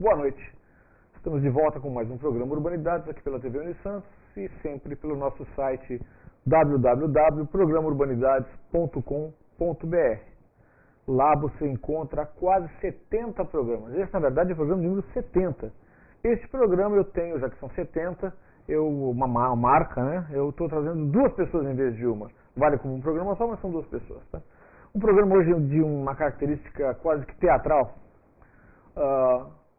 Boa noite. Estamos de volta com mais um programa Urbanidades aqui pela TV Unisantos e sempre pelo nosso site www.programaurbanidades.com.br. Lá você encontra quase 70 programas. Esse, na verdade, é o programa número 70. Este programa eu tenho, já que são 70, uma marca, né? Eu estou trazendo duas pessoas em vez de uma. Vale como um programa só, mas são duas pessoas, tá? Um programa hoje de uma característica quase que teatral.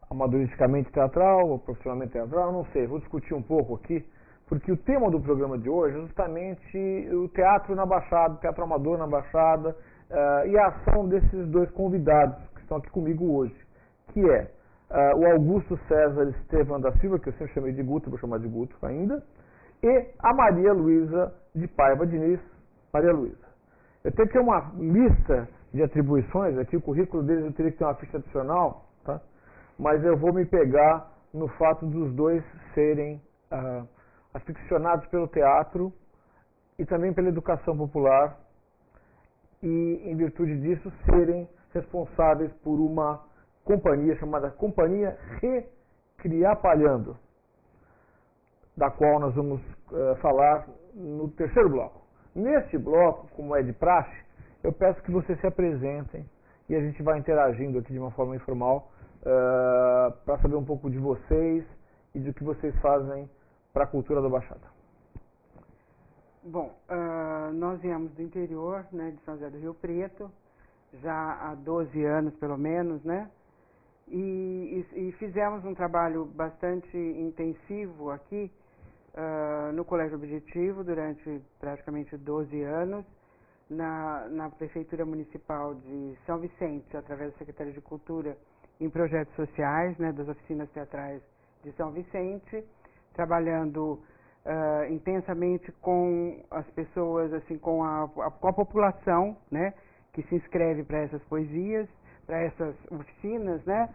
Amadoristicamente teatral, ou profissionalmente teatral, não sei, vou discutir um pouco aqui, porque o tema do programa de hoje é justamente o teatro na Baixada, o teatro amador na Baixada, e a ação desses dois convidados que estão aqui comigo hoje, que é o Augusto César Estevam da Silva, que eu sempre chamei de Guto, vou chamar de Guto ainda, e a Maria Luísa de Paiva Diniz. Maria Luísa. Eu tenho que ter uma lista de atribuições, aqui o currículo deles eu teria que ter uma ficha adicional, tá? Mas eu vou me pegar no fato dos dois serem aficionados pelo teatro e também pela educação popular e, em virtude disso, serem responsáveis por uma companhia chamada Companhia Recriapalhando, da qual nós vamos falar no terceiro bloco. Neste bloco, como é de praxe, eu peço que vocês se apresentem e a gente vai interagindo aqui de uma forma informal para saber um pouco de vocês e do que vocês fazem para a cultura da Baixada. Bom, nós viemos do interior, né, de São José do Rio Preto, já há 12 anos pelo menos, né, e fizemos um trabalho bastante intensivo aqui no Colégio Objetivo durante praticamente 12 anos, na Prefeitura Municipal de São Vicente, através da Secretaria de Cultura, em projetos sociais, né, das oficinas teatrais de São Vicente, trabalhando intensamente com as pessoas, assim, com a população, né, que se inscreve para essas poesias, para essas oficinas, né,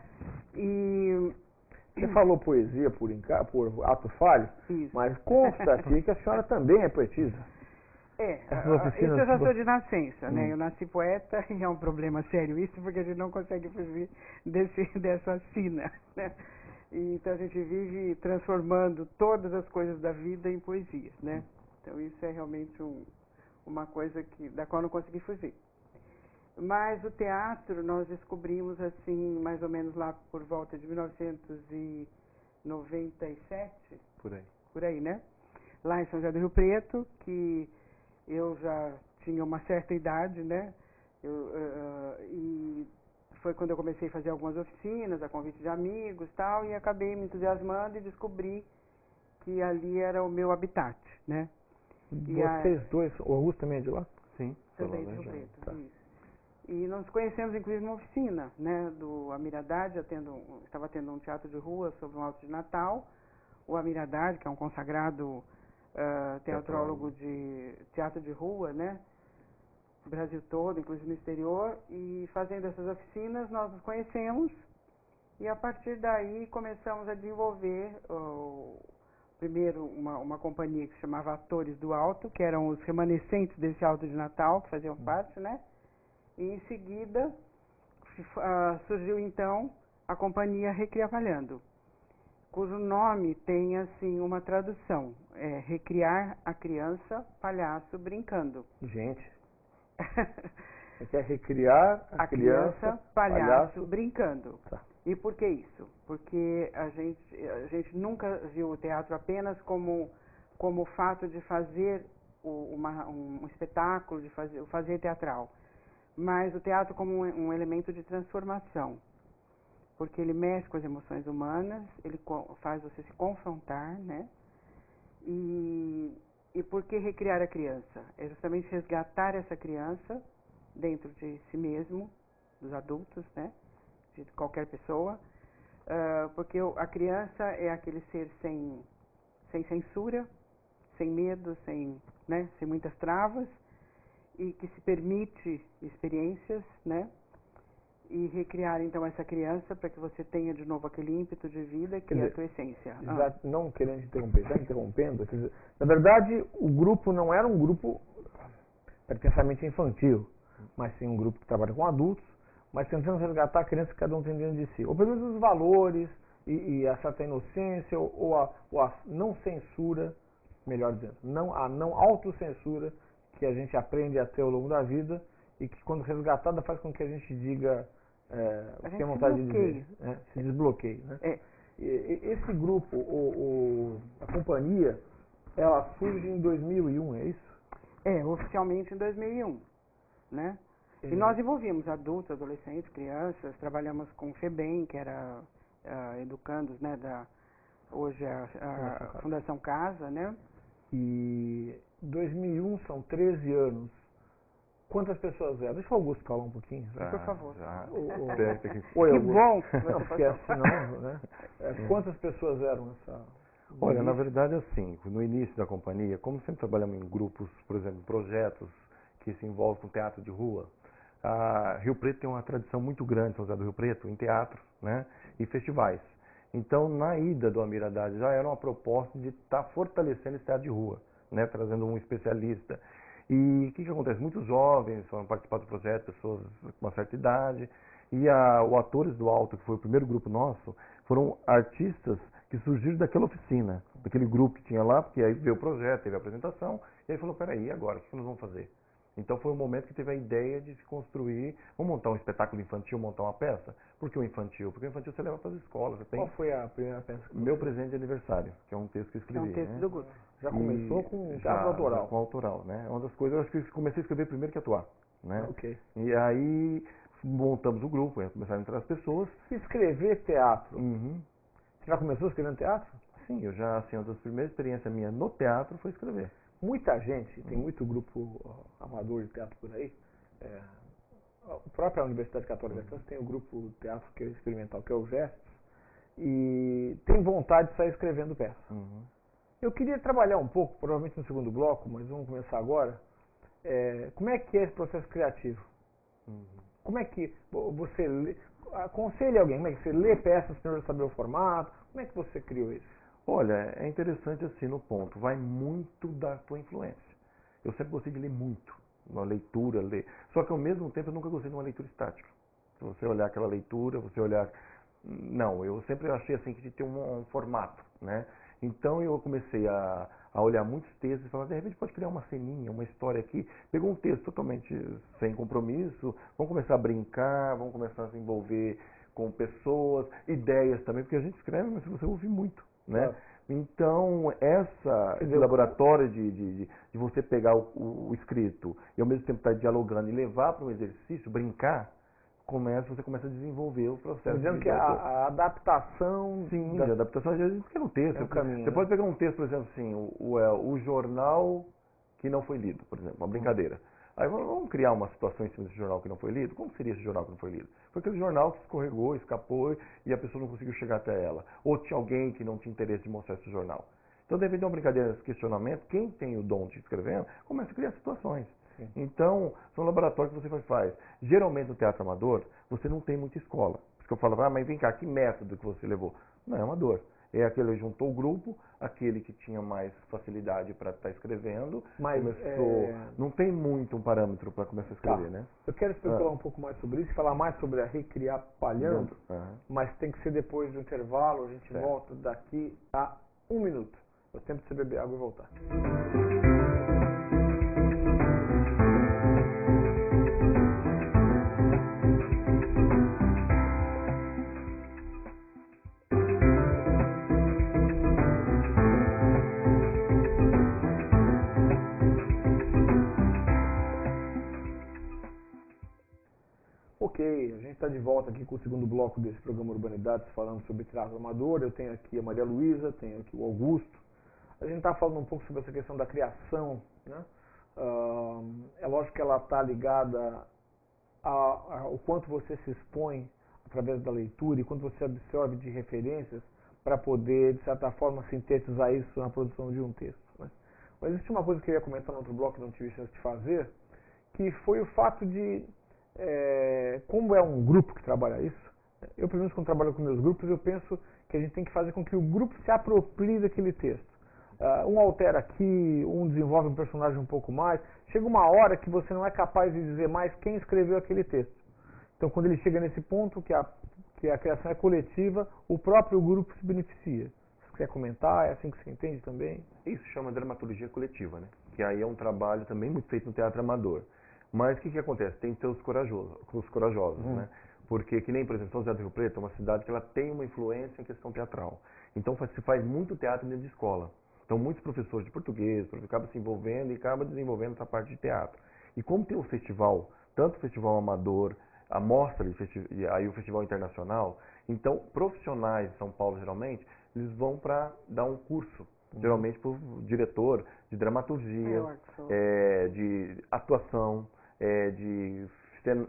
e... Você falou poesia por ato falho, Isso. Mas consta aqui que a senhora também é poetisa. Isso eu já sou de nascença, né? Eu nasci poeta e é um problema sério isso, porque a gente não consegue fugir dessa sina, né? E, então a gente vive transformando todas as coisas da vida em poesias, né? Então isso é realmente uma coisa da qual não consegui fugir. Mas o teatro nós descobrimos assim, mais ou menos lá por volta de 1997. Por aí, né? Lá em São José do Rio Preto, que eu já tinha uma certa idade, né? E foi quando eu comecei a fazer algumas oficinas, a convite de amigos e tal, e acabei me entusiasmando e descobri que ali era o meu habitat, né? Vocês dois, o Augusto também é de lá? Sim. Também de Rio Preto, tá. Isso. E nós conhecemos, inclusive, uma oficina, né, do Amir Haddad, estava tendo um teatro de rua sobre um alto de Natal. O Amir Haddad, que é um consagrado teatrólogo de teatro de rua, né, no Brasil todo, inclusive no exterior, e fazendo essas oficinas nós nos conhecemos e a partir daí começamos a desenvolver primeiro uma companhia que se chamava Atores do Alto, que eram os remanescentes desse alto de Natal, que faziam parte, né, e em seguida surgiu então a Companhia Recriapalhando, cujo nome tem assim uma tradução, recriar a criança palhaço brincando. Gente, você quer recriar a criança palhaço brincando. Tá. E por que isso? Porque a gente nunca viu o teatro apenas como o fato de fazer um espetáculo, de fazer teatral, mas o teatro como um elemento de transformação. Porque ele mexe com as emoções humanas, ele faz você se confrontar, né? E por que recriar a criança? É justamente resgatar essa criança dentro de si mesmo, dos adultos, né? De qualquer pessoa, porque a criança é aquele ser sem censura, sem medo, sem muitas travas, e que se permite experiências, né? E recriar então essa criança para que você tenha de novo aquele ímpeto de vida que é a tua essência. Não querendo interromper, já interrompendo, quer dizer, na verdade o grupo não era um grupo pretensamente infantil, mas sim um grupo que trabalha com adultos, mas tentando resgatar a criança que cada um tem dentro de si, ou pelo menos os valores, e a certa inocência ou a não censura, melhor dizendo, a não autocensura que a gente aprende a ter ao longo da vida e que, quando resgatada, faz com que a gente diga o que tem vontade de dizer, né? Se desbloqueie. Né? Esse grupo, a companhia, ela surge em 2001, é isso? Oficialmente em 2001, né? E nós envolvimos adultos, adolescentes, crianças, trabalhamos com o FEBEM, que era educandos, né, hoje a Fundação Casa, né? E 2001 são 13 anos. Quantas pessoas eram? Deixa o Augusto falar um pouquinho, por favor. Que bom! Não, porque assim não, né? Quantas pessoas eram nessa... Olha, na verdade, assim, no início da companhia, como sempre trabalhamos em grupos, por exemplo, projetos que se envolvem com teatro de rua, a Rio Preto tem uma tradição muito grande, São José do Rio Preto, em teatro, né, e festivais. Então, na ida do Almir Haddad já era uma proposta de estar fortalecendo esse teatro de rua, né, trazendo um especialista. E o que acontece? Muitos jovens foram participar do projeto, pessoas com uma certa idade, e o Atores do Alto, que foi o primeiro grupo nosso, foram artistas que surgiram daquela oficina, daquele grupo que tinha lá, porque aí veio o projeto, teve a apresentação, e aí falou, peraí, agora, o que nós vamos fazer? Então foi um momento que teve a ideia de se construir, vamos montar um espetáculo infantil, montar uma peça. Por que o infantil? Porque o infantil você leva para as escolas. Você tem... Qual foi a primeira peça? Meu Presente de Aniversário, que é um texto que eu escrevi. É um texto do Guto. Já começou com teatro autoral? Já com autoral, né? Uma das coisas, eu acho que eu comecei a escrever primeiro que atuar, né? Ok. E aí montamos o grupo, começaram a entrar as pessoas. Escrever teatro. Você já começou escrevendo teatro? Sim, eu já, assim, uma das primeiras experiências minhas no teatro foi escrever. Muita gente, tem muito grupo amador de teatro por aí, a própria Universidade Católica de Santos tem o grupo Teatro Experimental, que é o Gestos, e tem vontade de sair escrevendo peça. Eu queria trabalhar um pouco, provavelmente no segundo bloco, mas vamos começar agora, como é que é esse processo criativo? Como é que você lê, aconselha alguém, como é que você lê peças para saber o formato, como é que você criou isso? Olha, é interessante assim no ponto, vai muito da tua influência. Eu sempre gostei de ler muito, uma leitura, ler. Só que ao mesmo tempo eu nunca gostei de uma leitura estática. Se você olhar aquela leitura, você olhar... Não, eu sempre achei assim que tinha que ter um formato, né? Então eu comecei a olhar muitos textos e falar, de repente pode criar uma ceninha, uma história aqui. Pegou um texto totalmente sem compromisso, vamos começar a brincar, vamos começar a se envolver com pessoas, ideias também, porque a gente escreve, mas você ouve muito. Né? Claro. Então, esse laboratório de você pegar o escrito e ao mesmo tempo estar dialogando e levar para um exercício, brincar, você começa a desenvolver o processo. Dizendo que a adaptação... Sim, a adaptação às vezes é um texto. Você pode pegar um texto, por exemplo, assim, o jornal que não foi lido, por exemplo, uma brincadeira. Aí vamos criar uma situação em cima desse jornal que não foi lido? Como seria esse jornal que não foi lido? Foi aquele jornal que escorregou, escapou e a pessoa não conseguiu chegar até ela. Ou tinha alguém que não tinha interesse de mostrar esse jornal. Então, deve ter uma brincadeira, esse questionamento. Quem tem o dom de escrevendo, começa a criar situações. Sim. Então, são laboratórios que você faz. Geralmente, no teatro amador, você não tem muita escola. Porque eu falava, mas vem cá, que método que você levou? Não, é amador. É aquele que juntou o grupo, aquele que tinha mais facilidade para estar escrevendo, mas, não tem muito um parâmetro para começar a escrever, né? Eu quero especular um pouco mais sobre isso, falar mais sobre a Recriar Palhando, mas tem que ser depois do intervalo, a gente volta daqui a 1 minuto. É o tempo de você beber água e voltar. Ok, a gente está de volta aqui com o segundo bloco desse programa Urbanidades, falando sobre teatro amador. Eu tenho aqui a Maria Luísa, tenho aqui o Augusto. A gente está falando um pouco sobre essa questão da criação, né? É lógico que ela está ligada ao quanto você se expõe através da leitura e quanto você absorve de referências para poder, de certa forma, sintetizar isso na produção de um texto, né? Mas existe uma coisa que eu ia comentar no outro bloco que não tive chance de fazer, que foi o fato de... como é um grupo que trabalha isso, eu, pelo menos, quando trabalho com meus grupos, eu penso que a gente tem que fazer com que o grupo se aproprie daquele texto. Um altera aqui, um desenvolve um personagem um pouco mais. Chega uma hora que você não é capaz de dizer mais quem escreveu aquele texto. Então, quando ele chega nesse ponto, que porque a criação é coletiva, o próprio grupo se beneficia. Se quer comentar, é assim que você entende também? Isso chama dramaturgia coletiva, né? Que aí é um trabalho também muito feito no teatro amador. Mas o que acontece? Tem que ter os corajosos, né? Porque, que nem, por exemplo, São José do Rio Preto é uma cidade que ela tem uma influência em questão teatral. Então, se faz muito teatro dentro de escola. Então, muitos professores de português acabam se envolvendo e acabam desenvolvendo essa parte de teatro. E como tem o festival, tanto o festival amador, a mostra e aí o festival internacional, então, profissionais de São Paulo, geralmente, eles vão para dar um curso, geralmente para o diretor de dramaturgia, de atuação, de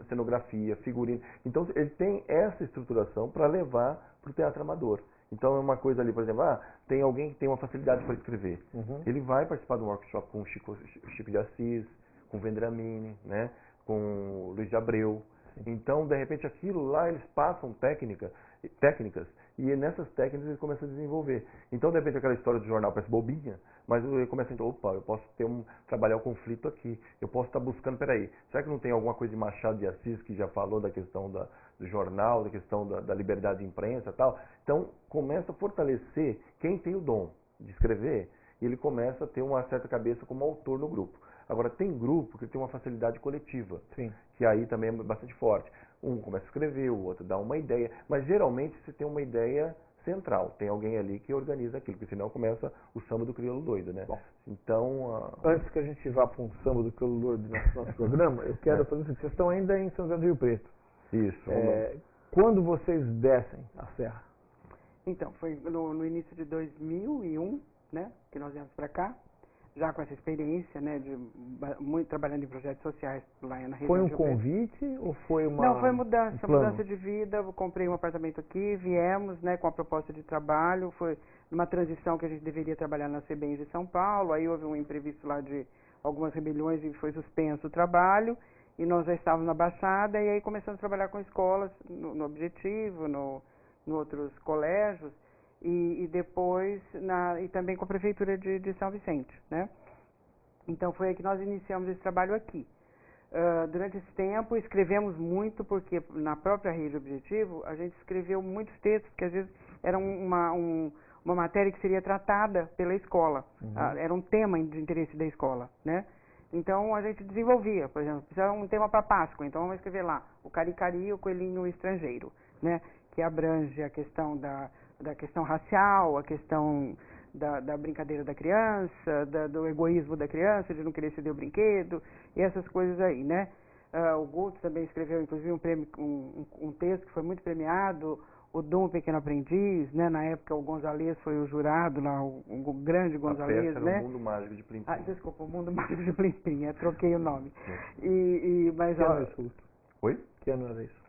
cenografia, figurino. Então, ele tem essa estruturação para levar para o teatro amador. Então, é uma coisa ali, por exemplo, tem alguém que tem uma facilidade para escrever. Ele vai participar de um workshop com o Chico de Assis, com o Vendramini, né, com o Luiz de Abreu. Então, de repente, aquilo lá, eles passam técnicas, e nessas técnicas eles começam a desenvolver. Então, de repente, aquela história do jornal parece bobinha, mas ele começa a entender, opa, eu posso trabalhar o conflito aqui, eu posso estar buscando, peraí, será que não tem alguma coisa de Machado de Assis que já falou da questão do jornal, da questão da liberdade de imprensa e tal? Então, começa a fortalecer quem tem o dom de escrever, e ele começa a ter uma certa cabeça como autor no grupo. Agora, tem grupo que tem uma facilidade coletiva, que aí também é bastante forte. Um começa a escrever, o outro dá uma ideia, mas geralmente você tem uma ideia central, tem alguém ali que organiza aquilo, porque senão começa o samba do crioulo doido, né? Bom, então, antes que a gente vá para um samba do crioulo doido do nosso programa, eu quero fazer o seguinte, vocês estão ainda em São José do Rio Preto. Isso. Quando vocês descem a serra? Então, foi no início de 2001, né, que nós viemos para cá, já com essa experiência, né, muito trabalhando em projetos sociais lá na região. Foi um convite ou foi uma... Não, foi mudança de vida. Eu comprei um apartamento aqui, viemos, né, com a proposta de trabalho, foi uma transição que a gente deveria trabalhar na CBN de São Paulo, aí houve um imprevisto lá de algumas rebeliões e foi suspenso o trabalho, e nós já estávamos na Baixada, e aí começamos a trabalhar com escolas, no Objetivo, em outros colégios, e depois e também com a Prefeitura de São Vicente, né? Então foi aí que nós iniciamos esse trabalho aqui. Durante esse tempo escrevemos muito, porque na própria Rede Objetivo a gente escreveu muitos textos, que às vezes era uma matéria que seria tratada pela escola, era um tema de interesse da escola, né? Então a gente desenvolvia, por exemplo, precisava um tema para Páscoa, então vamos escrever lá, o Cari-Cari, o coelhinho estrangeiro, né? Que abrange a questão da questão racial, a questão da brincadeira da criança, do egoísmo da criança, de não querer ceder o brinquedo, e essas coisas aí, né? O Guto também escreveu, inclusive, um texto que foi muito premiado, o Dom, Pequeno Aprendiz, né? Na época o Gonzalez foi o jurado lá, o grande Gonzalez, né? O Mundo Mágico de Plim Plim. Desculpa, o Mundo Mágico de Plim Plim, troquei o nome. Mas, Oi? Que ano era isso?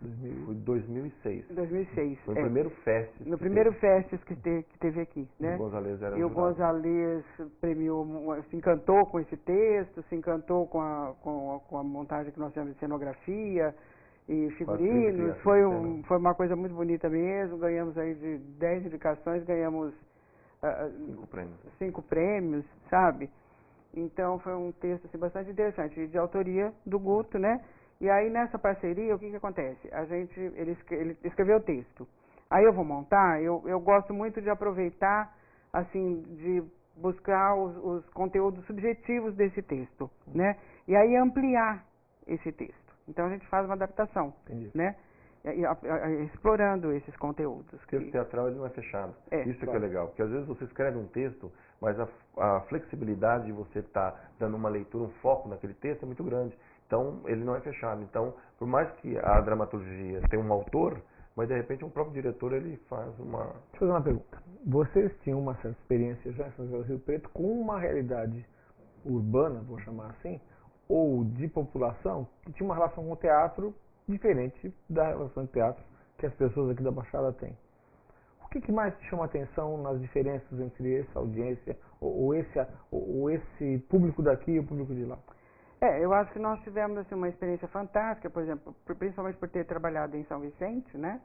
Foi 2006. 2006. Foi o primeiro Festes. No primeiro Festes que teve aqui, né? O Gonzalez era e o Gonzalez premiou, se encantou com esse texto, se encantou com a montagem que nós fizemos de cenografia e figurinos. Foi uma coisa muito bonita mesmo. Ganhamos aí de 10 indicações, ganhamos 5 prêmios, sabe? Então foi um texto assim, bastante interessante, de autoria do Guto, né? E aí nessa parceria, o que acontece? Ele escreveu o texto. Aí eu vou montar, eu gosto muito de aproveitar, assim, de buscar os conteúdos subjetivos desse texto, né? E aí ampliar esse texto. Então a gente faz uma adaptação, né? Explorando esses conteúdos. Porque o teatral ele não é fechado. Isso que é legal, porque às vezes você escreve um texto, mas a flexibilidade de você estar dando uma leitura, um foco naquele texto é muito grande. Então, ele não é fechado. Então, por mais que a dramaturgia tenha um autor, mas de repente um próprio diretor ele faz uma... Deixa eu fazer uma pergunta. Vocês tinham uma certa experiência já em São José do Rio Preto com uma realidade urbana, vou chamar assim, ou de população, que tinha uma relação com o teatro diferente da relação de teatro que as pessoas aqui da Baixada têm. O que mais te chama a atenção nas diferenças entre essa audiência, ou esse público daqui e o público de lá? Eu acho que nós tivemos assim, uma experiência fantástica, por exemplo, principalmente por ter trabalhado em São Vicente, né?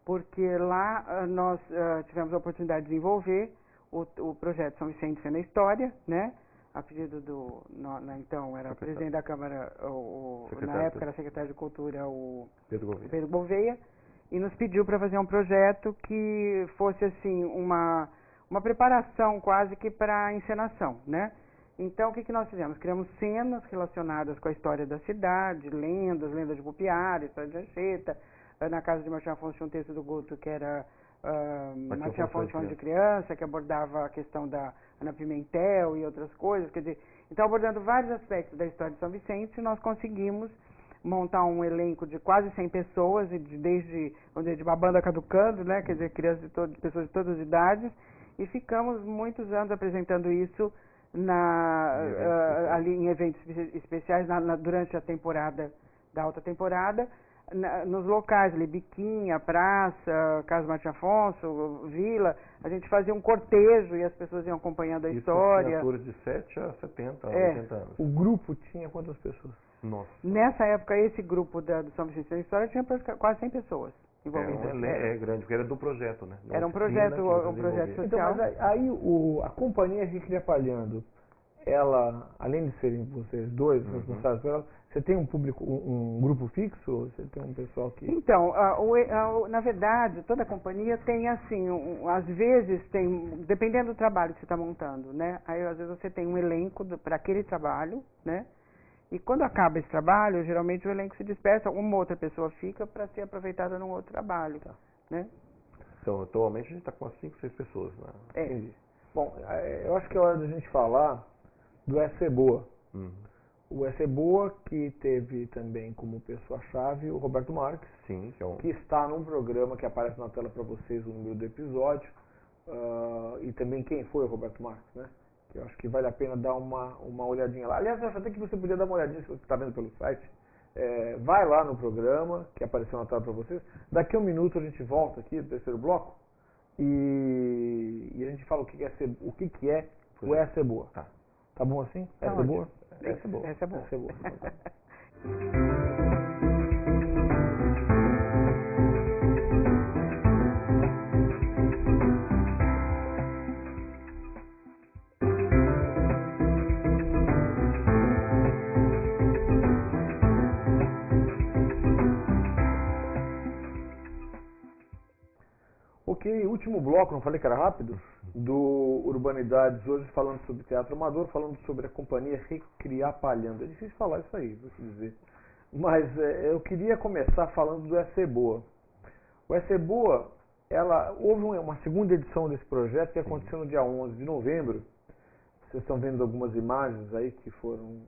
Porque lá nós tivemos a oportunidade de desenvolver o projeto São Vicente Cena História, né? A pedido então era o presidente da Câmara, na época era secretário de Cultura, o Pedro Gouveia. Pedro Gouveia, e nos pediu para fazer um projeto que fosse assim uma preparação quase que para a encenação, né? Então, o que nós fizemos? Criamos cenas relacionadas com a história da cidade, lendas de Pupiara, história de Anchieta. Na casa de Martim Afonso tinha um texto do Guto que era Martim Afonso Falando de Criança, que abordava a questão da Ana Pimentel e outras coisas. Quer dizer, então, abordando vários aspectos da história de São Vicente, nós conseguimos montar um elenco de quase 100 pessoas, desde uma banda caducando, né? Quer dizer, pessoas de todas as idades, e ficamos muitos anos apresentando isso ali em eventos especiais durante a temporada, da alta temporada, nos locais ali, Biquinha, Praça, Casa Martim Afonso, Vila. A gente fazia um cortejo e as pessoas iam acompanhando a história. Isso, de 7 a 70, 80 anos. O grupo tinha quantas pessoas? Nossa. Nessa época, esse grupo do São Vicente da História tinha quase 100 pessoas envolvidas. É grande, porque era do projeto, né? Era um projeto social. Então, mas aí a companhia Recria Palhando, ela, além de serem vocês dois responsáveis por ela, você tem um público, um grupo fixo? Você tem um pessoal que... Então, na verdade, toda companhia tem assim, às vezes tem, dependendo do trabalho que você está montando, né? Aí às vezes você tem um elenco para aquele trabalho, né? E quando acaba esse trabalho, geralmente o elenco se dispersa, uma outra pessoa fica para ser aproveitada num outro trabalho, né? Então, atualmente a gente está com umas 5, 6 pessoas, né? Entendi. Bom, eu acho que é hora da gente falar do SC Boa. O SC Boa, que teve também como pessoa-chave o Roberto Marques, sim, que está num programa que aparece na tela para vocês o número do episódio, e também quem foi o Roberto Marques, né? Eu acho que vale a pena dar uma olhadinha lá. Aliás, eu acho até que você podia dar uma olhadinha, se você está vendo pelo site. Vai lá no programa, que apareceu na tela para vocês. Daqui a um minuto a gente volta aqui, do terceiro bloco, e a gente fala o que é o SC Boa. Tá bom assim? SC Boa? SC Boa. SC Boa. Ok, último bloco, não falei que era rápido, do Urbanidades, hoje falando sobre teatro amador, falando sobre a companhia Recria Palhando. É difícil falar isso aí, vou te dizer. Mas eu queria começar falando do SC Boa. O SC Boa, houve uma segunda edição desse projeto que aconteceu no dia 11 de novembro. Vocês estão vendo algumas imagens aí que foram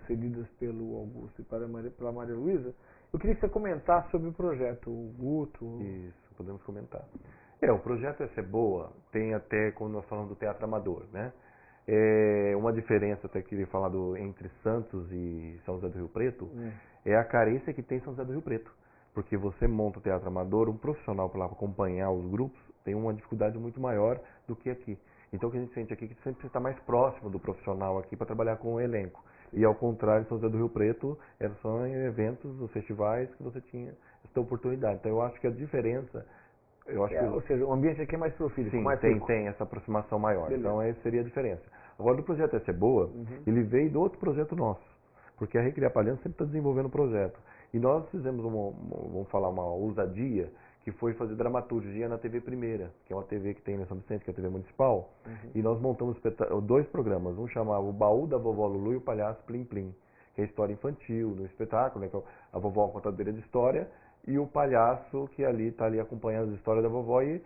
cedidas pelo Augusto e pela Maria Luísa. Eu queria que você comentasse sobre o projeto, o Guto. Isso, podemos comentar. O projeto SC Boa tem até, quando nós falamos do teatro amador, né? Uma diferença, até queria falar entre Santos e São José do Rio Preto, é a carência que tem São José do Rio Preto. Porque você monta o teatro amador, um profissional para acompanhar os grupos tem uma dificuldade muito maior do que aqui. Então o que a gente sente aqui é que sempre precisa estar mais próximo do profissional aqui para trabalhar com o elenco. E ao contrário, São José do Rio Preto, eram só em eventos, os festivais, que você tinha essa oportunidade. Então eu acho que a diferença... Ou seja, o ambiente aqui é mais profílico, sim, mais tem essa aproximação maior. Beleza. Então essa seria a diferença. Agora, do projeto SC Boa, ele veio de outro projeto nosso. Porque a Recria Palhando sempre está desenvolvendo um projeto. E nós fizemos uma ousadia, que foi fazer dramaturgia na TV Primeira, que é uma TV que tem em São Vicente, que é a TV Municipal. E nós montamos 2 programas. Um chamava O Baú da Vovó Lulu e o Palhaço Plim Plim, que é história infantil no espetáculo, né, que é a vovó contadeira de história, e o palhaço que está ali acompanhando as histórias da vovó, e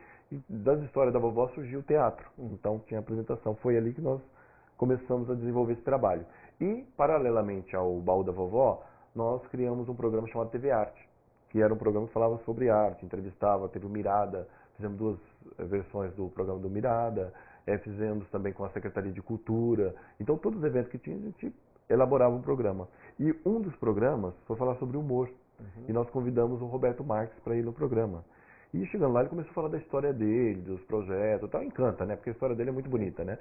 das histórias da vovó surgiu o teatro. Então tinha apresentação, foi ali que nós começamos a desenvolver esse trabalho. E, paralelamente ao Baú da Vovó, nós criamos um programa chamado TV Arte, que era um programa que falava sobre arte, entrevistava, teve o Mirada, fizemos 2 versões do programa do Mirada, fizemos também com a Secretaria de Cultura. Então todos os eventos que tinha, a gente elaborava um programa. E um dos programas foi falar sobre humor. E nós convidamos o Roberto Marques para ir no programa. E chegando lá, ele começou a falar da história dele, dos projetos, tal. Encanta, né? Porque a história dele é muito bonita, né?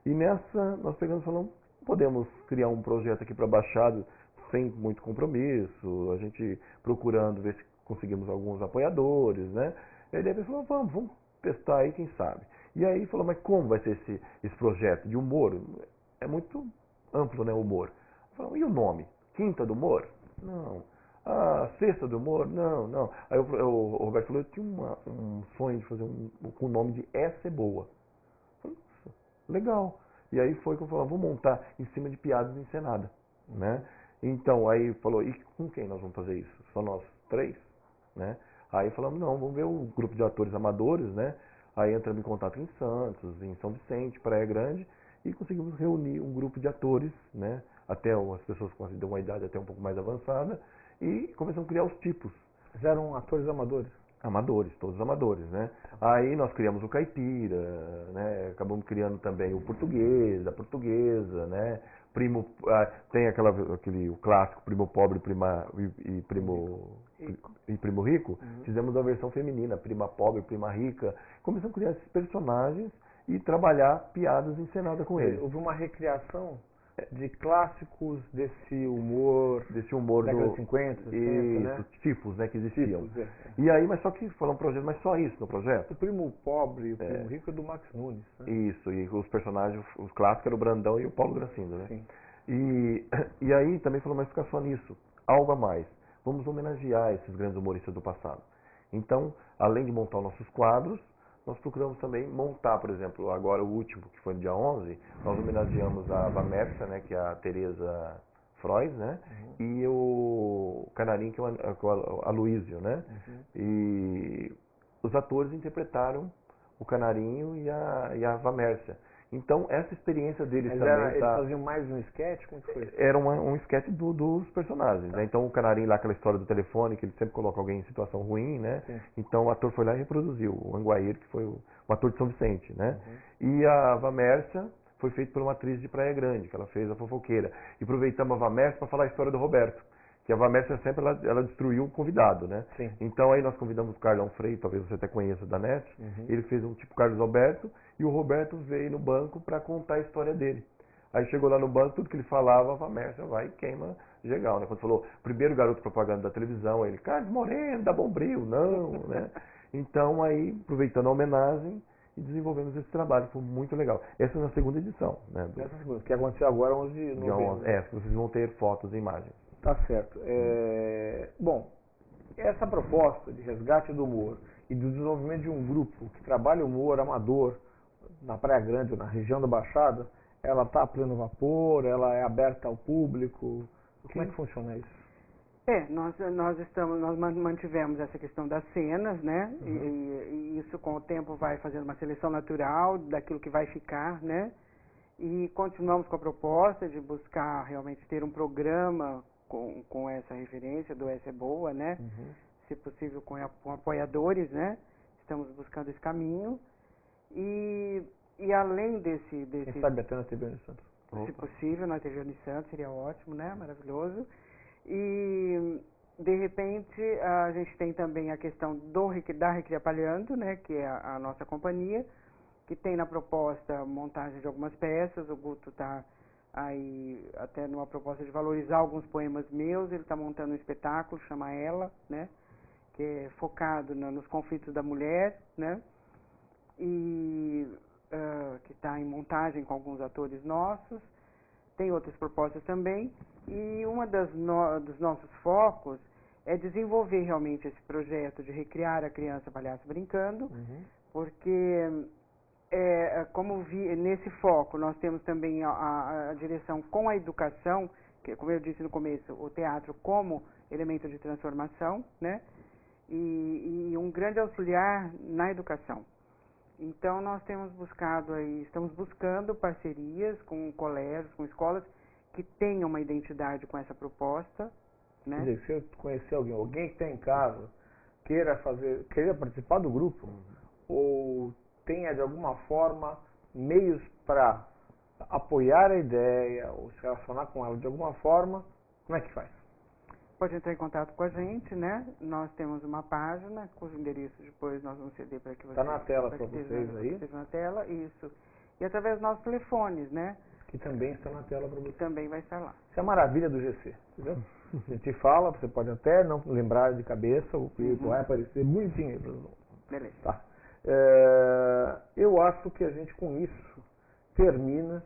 E nessa, nós pegamos e falamos, podemos criar um projeto aqui para Baixada sem muito compromisso, a gente procurando ver se conseguimos alguns apoiadores, né? E aí ele falou, vamos testar aí, quem sabe. E aí falou, mas como vai ser esse projeto de humor? É muito amplo, né, o humor. Falou, e o nome? Quinta do Humor? Não. A Sexta do Humor? Não, não. Aí o Roberto falou, eu tinha um sonho de fazer com o nome de Essa é Boa. Eu falei, nossa, legal. E aí foi que eu falei, vou montar em cima de piadas encenadas, né? Então, aí falou, e com quem nós vamos fazer isso? Só nós três, né? Aí falamos, não, vamos ver o grupo de atores amadores, né? Aí entramos em contato em Santos, em São Vicente, Praia Grande, e conseguimos reunir um grupo de atores, né? Até as pessoas com uma idade até um pouco mais avançada, e começamos a criar os tipos. Eles eram atores amadores? Amadores, todos amadores, né? Aí nós criamos o caipira, né? Acabamos criando também o português, a portuguesa, né? Primo, tem o clássico primo pobre e primo rico. Fizemos a versão feminina, prima pobre, prima rica. Começamos a criar esses personagens e trabalhar piadas encenadas com eles. Houve uma recriação de clássicos desse humor década de 50, 60, né? Tipos, né, que existiam. Tipos, E aí, mas só que foi um projeto, mas só isso no projeto. O primo pobre e o primo rico é do Max Nunes, né? Isso, e os personagens, os clássicos eram o Brandão e o Paulo Gracindo, né? Sim. E aí também falou, mas fica só nisso, algo a mais. Vamos homenagear esses grandes humoristas do passado. Então, além de montar os nossos quadros, nós procuramos também montar, por exemplo, agora o último, que foi no dia 11, nós homenageamos a Vamersa, né, que é a Tereza Frois, né, e o Canarim, que é o Aloysio, né, e os atores interpretaram o Canarinho e a Vamersa. Então, essa experiência deles também... Eles faziam mais um sketch? Como que foi? Era um sketch dos personagens, né? Então, o Canarinho lá, aquela história do telefone, que ele sempre coloca alguém em situação ruim, né? Sim. Então, o ator foi lá e reproduziu. O Anguaíra, que foi o ator de São Vicente, né? E a Vamércia foi feita por uma atriz de Praia Grande, que ela fez a fofoqueira. E aproveitamos a Vamércia para falar a história do Roberto. Que a Vamércia sempre ela destruiu o convidado, né? Sim. Então aí nós convidamos o Carlão Freire, talvez você até conheça da NET. Ele fez um tipo Carlos Alberto e o Roberto veio no banco para contar a história dele. Aí chegou lá no banco, tudo que ele falava, a Vamércia vai e queima legal, né? Quando falou, primeiro garoto propaganda da televisão, ele, Carlos Moreno, dá Bombril, não, né? Então aí, aproveitando a homenagem, e desenvolvemos esse trabalho, foi muito legal. Essa é a segunda edição, né? Essa segunda, que aconteceu agora 11 de novembro. Vocês vão ter fotos e imagens. Tá certo. Bom, essa proposta de resgate do humor e do desenvolvimento de um grupo que trabalha o humor amador na Praia Grande ou na região da Baixada, ela está a pleno vapor, ela é aberta ao público? Como é que funciona isso? Nós mantivemos essa questão das cenas, né? E isso com o tempo vai fazendo uma seleção natural daquilo que vai ficar, né? E continuamos com a proposta de buscar realmente ter um programa com essa referência do Essa é Boa, né? Se possível com apoiadores, né? Estamos buscando esse caminho. E além desse... Quem sabe até na TV Unissantos. Se possível, na TV Unissantos, seria ótimo, né? Maravilhoso. E, de repente, a gente tem também a questão da Recriapalhando, né? Que é a nossa companhia, que tem na proposta montagem de algumas peças. O Guto está aí até numa proposta de valorizar alguns poemas meus. Ele está montando um espetáculo, chama Ela, né? Que é focado nos conflitos da mulher, né? E que está em montagem com alguns atores nossos. Tem outras propostas também. E uma dos nossos focos é desenvolver realmente esse projeto de recriar a criança palhaço brincando, porque nesse foco nós temos também a direção com a educação, que, como eu disse no começo, o teatro como elemento de transformação, né? E um grande auxiliar na educação. Então nós estamos buscando parcerias com colégios, com escolas que tenham uma identidade com essa proposta, né? Quer dizer, se eu conhecer alguém que está em casa, queira participar do grupo, ou tenha de alguma forma meios para apoiar a ideia, ou se relacionar com ela de alguma forma, como é que faz? Pode entrar em contato com a gente, né? Nós temos uma página, cujo endereço depois nós vamos ceder para que vocês... Está na tela para vocês aí? Esteja na tela, isso. E através dos nossos telefones, né? Que também está na tela para você. Que também vai estar lá. Isso é a maravilha do GC, entendeu? A gente fala, você pode até não lembrar de cabeça, o que vai aparecer bonitinho aí para os outros. Beleza. Tá. Eu acho que a gente com isso termina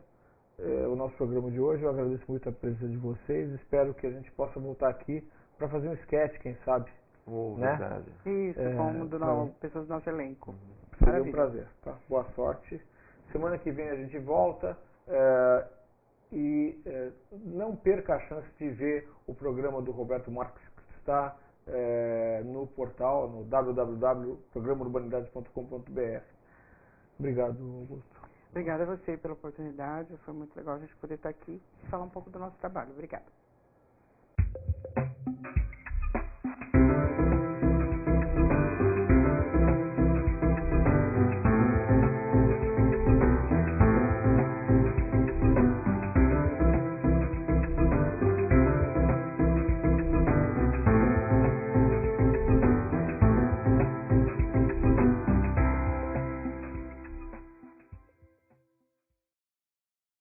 o nosso programa de hoje. Eu agradeço muito a presença de vocês. Espero que a gente possa voltar aqui para fazer um sketch, quem sabe. Né? Verdade. Isso, como pessoas do nosso elenco. Seria Maravilha. um prazer. Tá? Boa sorte. Semana que vem a gente volta. Não perca a chance de ver o programa do Roberto Marques, que está no portal, no www.programaurbanidades.com.br. Obrigado, Augusto. Obrigada a você pela oportunidade. Foi muito legal a gente poder estar aqui e falar um pouco do nosso trabalho. Obrigada.